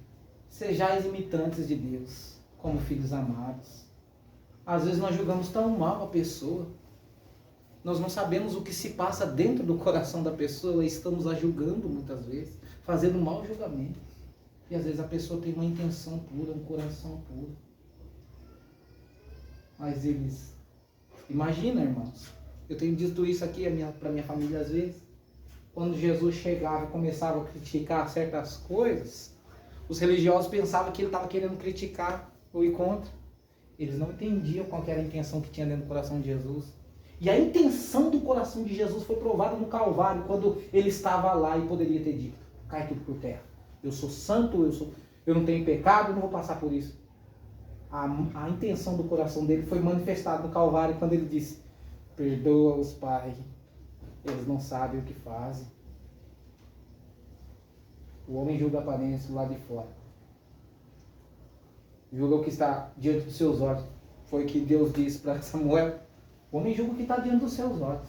sejais imitantes de Deus, como filhos amados. Às vezes nós julgamos tão mal a pessoa. Nós não sabemos o que se passa dentro do coração da pessoa e estamos a julgando muitas vezes, fazendo mau julgamento. E às vezes a pessoa tem uma intenção pura, um coração puro. Mas eles... Imagina, irmãos, eu tenho dito isso aqui para minha família às vezes. Quando Jesus chegava e começava a criticar certas coisas, os religiosos pensavam que ele estava querendo criticar ou ir contra. Eles não entendiam qual que era a intenção que tinha dentro do coração de Jesus. E a intenção do coração de Jesus foi provada no Calvário, quando ele estava lá e poderia ter dito: cai tudo por terra. Eu sou santo, eu não tenho pecado, eu não vou passar por isso. A intenção do coração dele foi manifestada no Calvário quando ele disse: perdoa-os, Pai, eles não sabem o que fazem. O homem julga a aparência do lado de fora. Julga o que está diante dos seus olhos. Foi o que Deus disse para Samuel. O homem julga o que está diante dos seus olhos.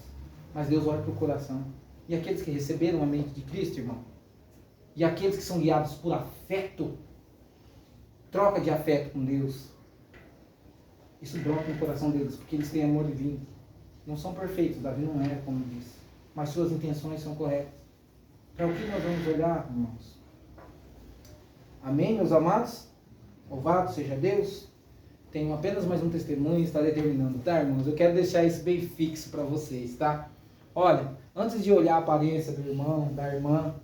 Mas Deus olha para o coração. E aqueles que receberam a mente de Cristo, irmão, e aqueles que são guiados por afeto, troca de afeto com Deus, isso brota no coração deles, porque eles têm amor divino. Não são perfeitos, Davi não é, como disse, mas suas intenções são corretas. Para o que nós vamos olhar, irmãos? Amém, meus amados? Louvado seja Deus. Tenho apenas mais um testemunho e estarei terminando, tá, irmãos? Eu quero deixar isso bem fixo para vocês, tá? Olha, antes de olhar a aparência do irmão, da irmã,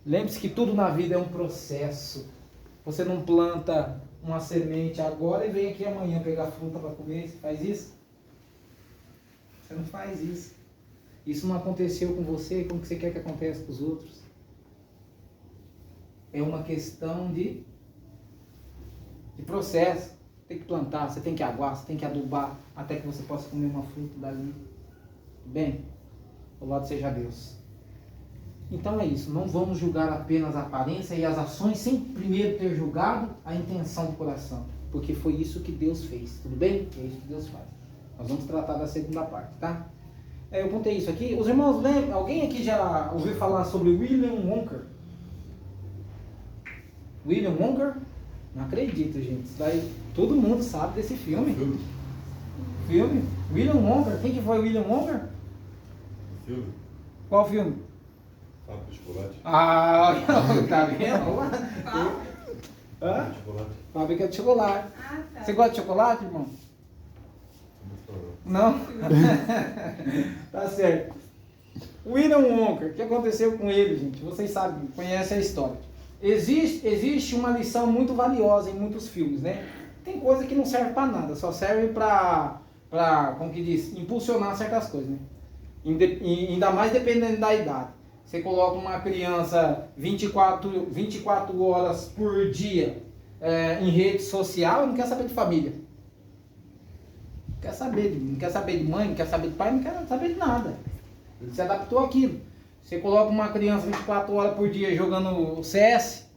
lembre-se que tudo na vida é um processo. Você não planta uma semente agora e vem aqui amanhã pegar fruta para comer. Você faz isso? Você não faz isso. Isso não aconteceu com você, como que você quer que aconteça com os outros? É uma questão de processo. Tem que plantar, você tem que aguar, você tem que adubar, até que você possa comer uma fruta dali. Bem, louvado seja Deus. Então é isso, não vamos julgar apenas a aparência e as ações sem primeiro ter julgado a intenção do coração, porque foi isso que Deus fez, tudo bem? É isso que Deus faz. Nós vamos tratar da segunda parte, tá? Eu apontei isso aqui. Os irmãos lembram, alguém aqui já ouviu falar sobre William Wonka? William Wonka? Não acredito, gente. Isso daí, todo mundo sabe desse filme. Filme? William Wonka? Quem que foi William Wonka? Filme? Qual filme? Fábrica de chocolate. Ah, tá vendo? Fábrica de chocolate. Fábrica de chocolate. Ah, tá. Você gosta de chocolate, irmão? Não? Tá certo. William Wonka, o que aconteceu com ele, gente? Vocês sabem, conhecem a história. Existe uma lição muito valiosa em muitos filmes, né? Tem coisa que não serve para nada, só serve para, como que diz, impulsionar certas coisas, né? Ainda mais dependendo da idade. Você coloca uma criança 24 horas por dia em rede social e não quer saber de família. Não quer saber de mãe, não quer saber de pai, não quer saber de nada. Ele se adaptou àquilo. Você coloca uma criança 24 horas por dia jogando CS,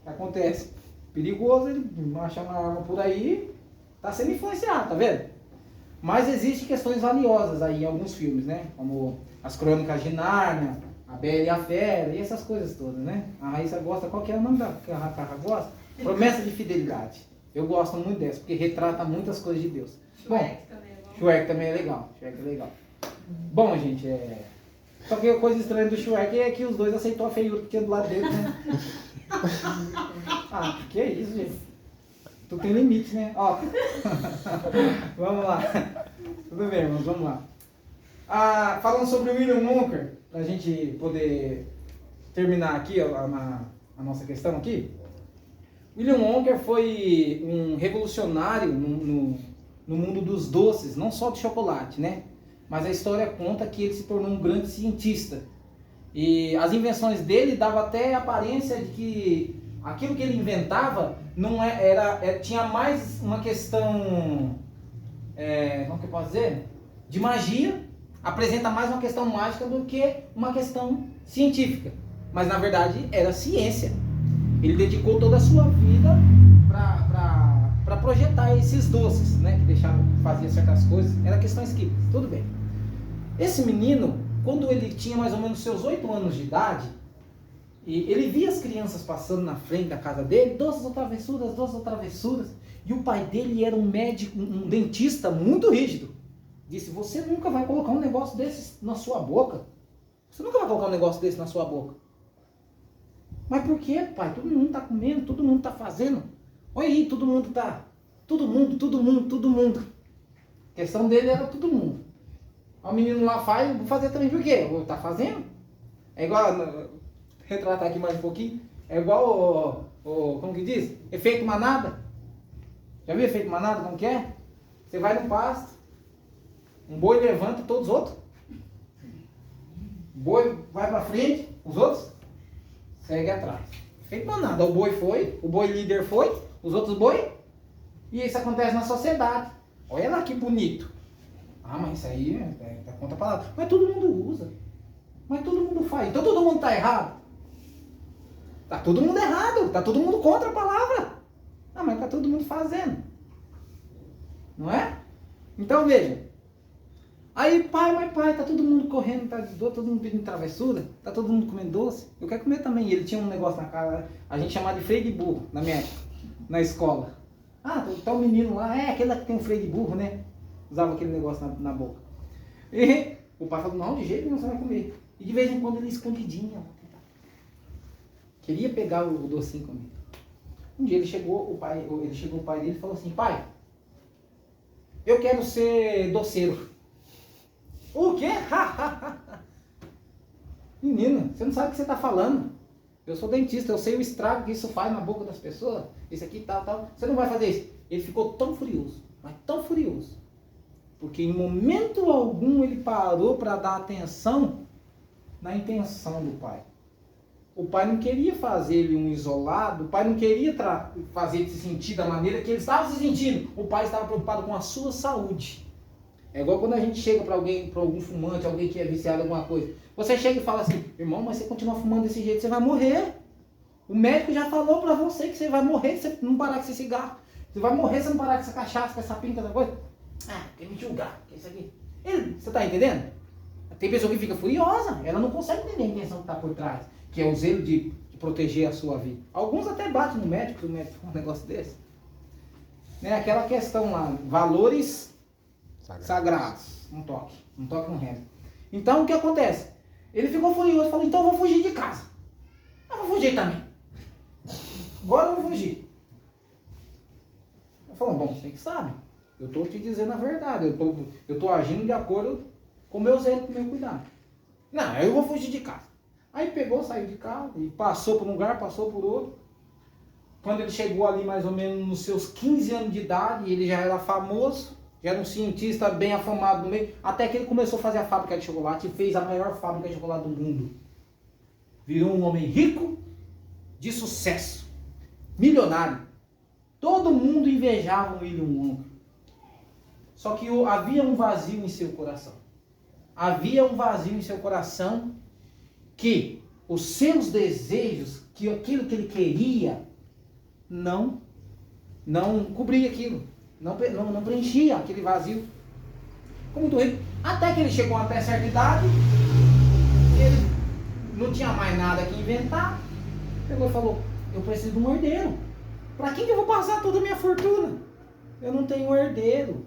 o que acontece? Perigoso, ele acha uma arma por aí, tá sendo influenciado, tá vendo? Mas existem questões valiosas aí em alguns filmes, né? Como As Crônicas de Nárnia, A Bela e a Fera, e essas coisas todas, né? A Raíssa gosta, qual que é o nome que a Rafa gosta? Promessa de Fidelidade. Eu gosto muito dessa, porque retrata muitas coisas de Deus. Shrek também é bom. Shrek também é legal. Shrek é legal. Bom, gente, só que a coisa estranha do Shrek é que os dois aceitou a feiura que tinha do lado dele, né? Ah, que é isso, gente? Tu tem limite, né? Ó. Vamos lá. Tudo bem, irmãos, vamos lá. Falando sobre o William Wonka, pra gente poder terminar aqui ó, a nossa questão aqui. William Wonka foi um revolucionário no mundo dos doces, não só de chocolate, né? Mas a história conta que ele se tornou um grande cientista. E as invenções dele davam até a aparência de que aquilo que ele inventava não tinha mais uma questão, como que eu posso dizer? De magia, apresenta mais uma questão mágica do que uma questão científica. Mas na verdade era ciência. Ele dedicou toda a sua vida para projetar esses doces, né? Que fazia certas coisas, era questões químicas, tudo bem. Esse menino, quando ele tinha mais ou menos seus 8 anos de idade, e ele via as crianças passando na frente da casa dele, doces ou travessuras, e o pai dele era um médico, um dentista muito rígido. Disse: você nunca vai colocar um negócio desse na sua boca. Você nunca vai colocar um negócio desse na sua boca. Mas por quê, pai? Todo mundo está comendo, todo mundo está fazendo. Olha aí, todo mundo. A questão dele era todo mundo. O menino lá faz, eu vou fazer também por quê? Vou estar fazendo? É igual, retratar aqui mais um pouquinho, é igual como que diz? Efeito manada. Já viu efeito manada como que é? Você vai no pasto, um boi levanta todos os outros. O boi vai para frente, os outros seguem atrás. Efeito manada. O boi foi, o boi líder foi, os outros boi. E isso acontece na sociedade. Olha lá que bonito. Ah, mas isso aí é contra a palavra. Mas todo mundo usa. Mas todo mundo faz. Então todo mundo está errado. Está todo mundo errado. Está todo mundo contra a palavra. Ah, mas está todo mundo fazendo. Não é? Então veja. Aí, pai, tá todo mundo correndo, tá todo mundo pedindo travessura, tá todo mundo comendo doce. Eu quero comer também. E ele tinha um negócio na cara, a gente chamava de freio de burro, na minha época, na escola. Ah, tá um menino lá, aquele que tem um freio de burro, né? Usava aquele negócio na boca. E o pai falou, não, de jeito nenhum você vai comer. E de vez em quando ele escondidinho. Queria pegar o docinho comigo. Um dia ele chegou o pai dele e falou assim, pai, eu quero ser doceiro. O quê? Menino, você não sabe o que você está falando. Eu sou dentista, eu sei o estrago que isso faz na boca das pessoas. Isso aqui, tal. Você não vai fazer isso. Ele ficou tão furioso, mas tão furioso. Porque em momento algum ele parou para dar atenção na intenção do pai. O pai não queria fazer ele um isolado, o pai não queria fazer ele se sentir da maneira que ele estava se sentindo. O pai estava preocupado com a sua saúde. É igual quando a gente chega para algum fumante, alguém que é viciado em alguma coisa. Você chega e fala assim, irmão, mas você continuar fumando desse jeito, você vai morrer. O médico já falou para você que você vai morrer se você não parar com esse cigarro. Você vai morrer se não parar com essa cachaça, com essa pinta, essa coisa. Ah, quer me julgar, que é isso aqui. Você está entendendo? Tem pessoa que fica furiosa, ela não consegue entender a intenção que está por trás, que é o zelo de proteger a sua vida. Alguns até batem no médico, se o médico faz um negócio desse. Né? Aquela questão lá, valores sagrados. Um toque não reza. Então o que acontece? Ele ficou furioso, falou, então eu vou fugir de casa. Eu vou fugir também. Agora eu vou fugir. Ele falou, bom, você que sabe. Eu estou te dizendo a verdade. Eu estou agindo de acordo com o meu zelo, com o meu cuidado. Não, eu vou fugir de casa. Aí pegou, saiu de casa e passou por um lugar, passou por outro. Quando ele chegou ali mais ou menos nos seus 15 anos de idade, ele já era famoso, já era um cientista bem afamado no meio, até que ele começou a fazer a fábrica de chocolate e fez a maior fábrica de chocolate do mundo. Virou um homem rico, de sucesso, milionário. Todo mundo invejava o William Wonka. Só que havia um vazio em seu coração. Havia um vazio em seu coração que os seus desejos, que aquilo que ele queria, não cobria aquilo. Não preenchia aquele vazio. Ficou muito rico. Até que ele chegou até certa idade, ele não tinha mais nada que inventar. Pegou e falou, eu preciso de um herdeiro. Para quem que eu vou passar toda a minha fortuna? Eu não tenho herdeiro.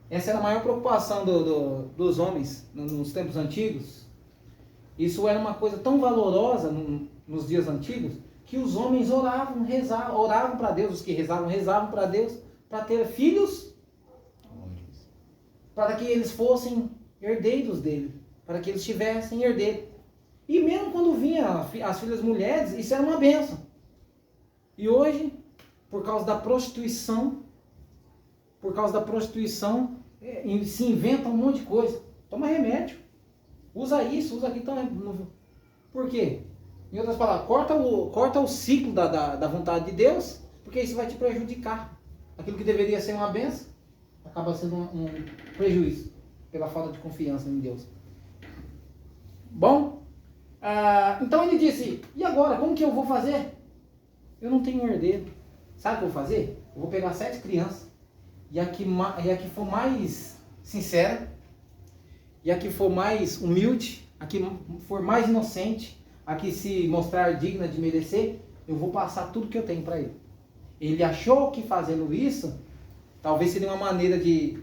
Essa era a maior preocupação dos homens nos tempos antigos. Isso era uma coisa tão valorosa nos dias antigos, que os homens oravam para Deus, os que rezavam para Deus, para ter filhos, para que eles fossem herdeiros dele, para que eles tivessem herdeiro. E mesmo quando vinham as filhas mulheres, isso era uma bênção. E hoje, por causa da prostituição, se inventa um monte de coisa. Toma remédio. Usa isso, usa aquilo. Então, por quê? Em outras palavras, corta o ciclo da vontade de Deus, porque isso vai te prejudicar. Aquilo que deveria ser uma bênção, acaba sendo um prejuízo, pela falta de confiança em Deus. Bom, então ele disse, e agora, como que eu vou fazer? Eu não tenho herdeiro. Sabe o que eu vou fazer? Eu vou pegar 7 crianças, e a que for mais sincera, e a que for mais humilde, a que for mais inocente, a que se mostrar digna de merecer, eu vou passar tudo que eu tenho para ele. Ele achou que fazendo isso, talvez seria uma maneira de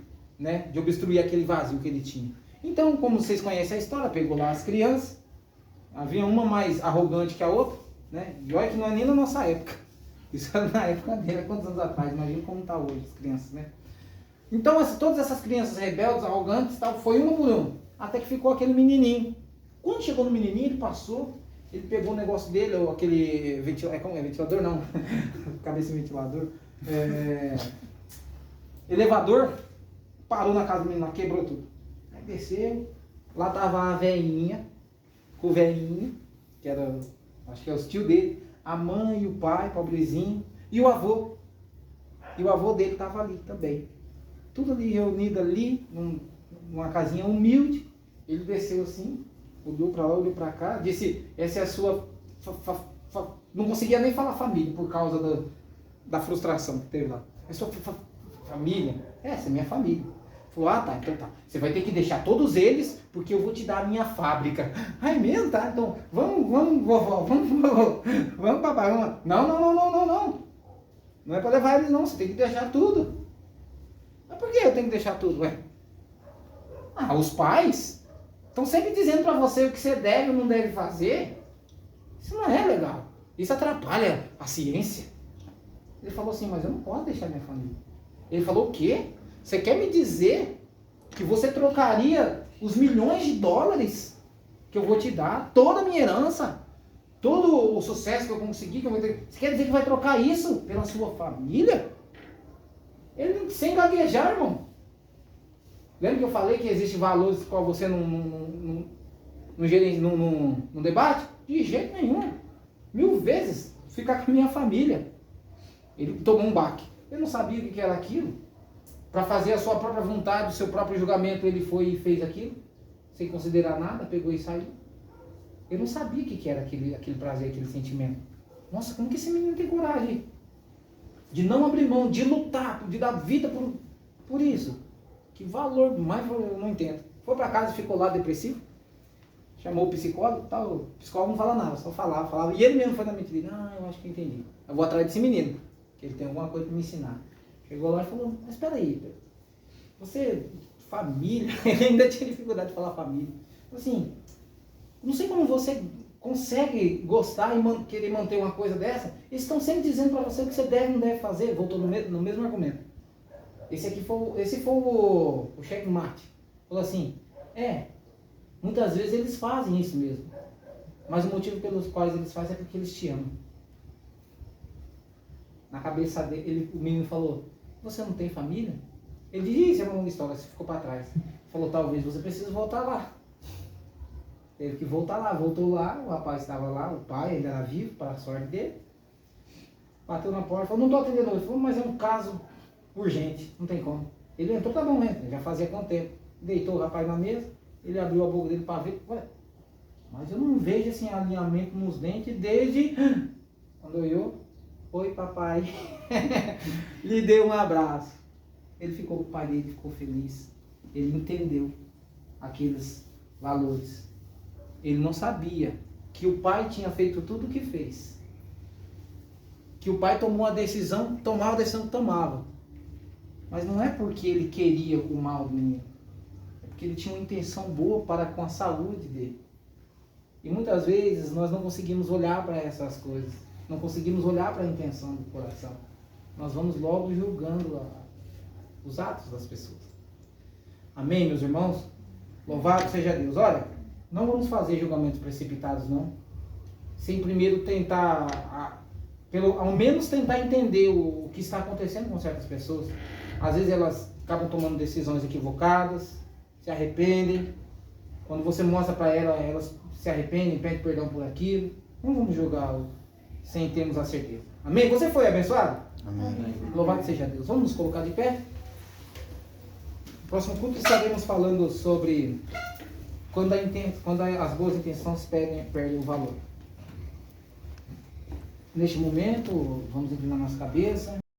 obstruir aquele vazio que ele tinha. Então, como vocês conhecem a história, pegou lá as crianças, havia uma mais arrogante que a outra, né? E olha que não é nem na nossa época. Isso era na época dele, há quantos anos atrás? Imagina como está hoje as crianças, né? Então, todas essas crianças rebeldes, arrogantes, foi uma por uma, até que ficou aquele menininho. Quando chegou no menininho, ele passou, ele pegou o negócio dele, ou aquele ventilador, não, cabeça de ventilador, Elevador, parou na casa do menino, quebrou tudo. Aí desceu, lá tava a velhinha, com o velhinho, que era, acho que é os tios dele, a mãe e o pai, pobrezinho, e o avô. E o avô dele tava ali também. Tudo ali reunido ali, numa casinha humilde. Ele desceu assim, olhou para lá, olhou para cá, disse, essa é a sua... Não conseguia nem falar família, por causa da frustração que teve lá. É sua família? Essa é minha família. Falou, ah tá, então tá. Você vai ter que deixar todos eles, porque eu vou te dar a minha fábrica. Ai mesmo, tá? Então, vamos, vovó, vamos, papai, vamos. Não. Não é para levar eles não, você tem que deixar tudo. Mas por que eu tenho que deixar tudo, ué? Ah, os pais estão sempre dizendo para você o que você deve ou não deve fazer. Isso não é legal. Isso atrapalha a ciência. Ele falou assim, mas eu não posso deixar minha família. Ele falou, o quê? Você quer me dizer que você trocaria os milhões de dólares que eu vou te dar, toda a minha herança, todo o sucesso que eu consegui, que eu vou ter... Você quer dizer que vai trocar isso pela sua família? Ele, sem gaguejar, irmão. Lembra que eu falei que existem valores qual você não debate? De jeito nenhum. 1000 vezes ficar com a minha família. Ele tomou um baque. Eu não sabia o que era aquilo. Para fazer a sua própria vontade, o seu próprio julgamento, ele foi e fez aquilo. Sem considerar nada, pegou e saiu. Eu não sabia o que era aquele prazer, aquele sentimento. Nossa, como que esse menino tem coragem de não abrir mão, de lutar, de dar vida por isso? Que valor mais eu não entendo. Foi para casa e ficou lá depressivo. Chamou o psicólogo, tal. O psicólogo não fala nada, só falava. E ele mesmo foi na mente dele. Ah, eu acho que eu entendi. Eu vou atrás desse menino, que ele tem alguma coisa para me ensinar. Chegou lá e falou, mas espera aí, você, família, ele ainda tinha dificuldade de falar família. Assim, não sei como você consegue gostar e querer manter uma coisa dessa. Eles estão sempre dizendo para você o que você deve e não deve fazer. Voltou no mesmo argumento. Esse foi o checkmate. Falou assim, muitas vezes eles fazem isso mesmo. Mas o motivo pelos quais eles fazem é porque eles te amam. Na cabeça dele, o menino falou, você não tem família? Ele disse, isso é uma longa história, você ficou para trás. Falou, talvez você precise voltar lá. Teve que voltar lá, voltou lá, o rapaz estava lá, o pai ainda era vivo, para a sorte dele. Bateu na porta, falou, não estou atendendo. Ele falou, mas é um caso urgente, não tem como. Ele entrou, tá bom, entra, já fazia quanto tempo. Deitou o rapaz na mesa, ele abriu a boca dele para ver, ué, mas eu não vejo esse alinhamento nos dentes desde quando eu, oi papai, lhe deu um abraço. Ele ficou com o pai dele, ficou feliz. Ele entendeu aqueles valores. Ele não sabia que o pai tinha feito tudo o que fez. Que o pai tomou a decisão, tomava a decisão que tomava. Mas não é porque ele queria o mal do menino. É porque ele tinha uma intenção boa para com a saúde dele. E muitas vezes nós não conseguimos olhar para essas coisas. Não conseguimos olhar para a intenção do coração. Nós vamos logo julgando os atos das pessoas. Amém, meus irmãos? Louvado seja Deus. Olha, não vamos fazer julgamentos precipitados, não. Sem primeiro tentar, ao menos tentar entender o que está acontecendo com certas pessoas. Às vezes elas acabam tomando decisões equivocadas, se arrependem. Quando você mostra para elas se arrependem, pedem perdão por aquilo. Não vamos julgar sem termos a certeza. Amém? Você foi abençoado? Amém. Louvado seja Deus. Vamos nos colocar de pé? No próximo culto estaremos falando sobre quando as boas intenções perdem o valor. Neste momento, vamos inclinar nossa cabeça.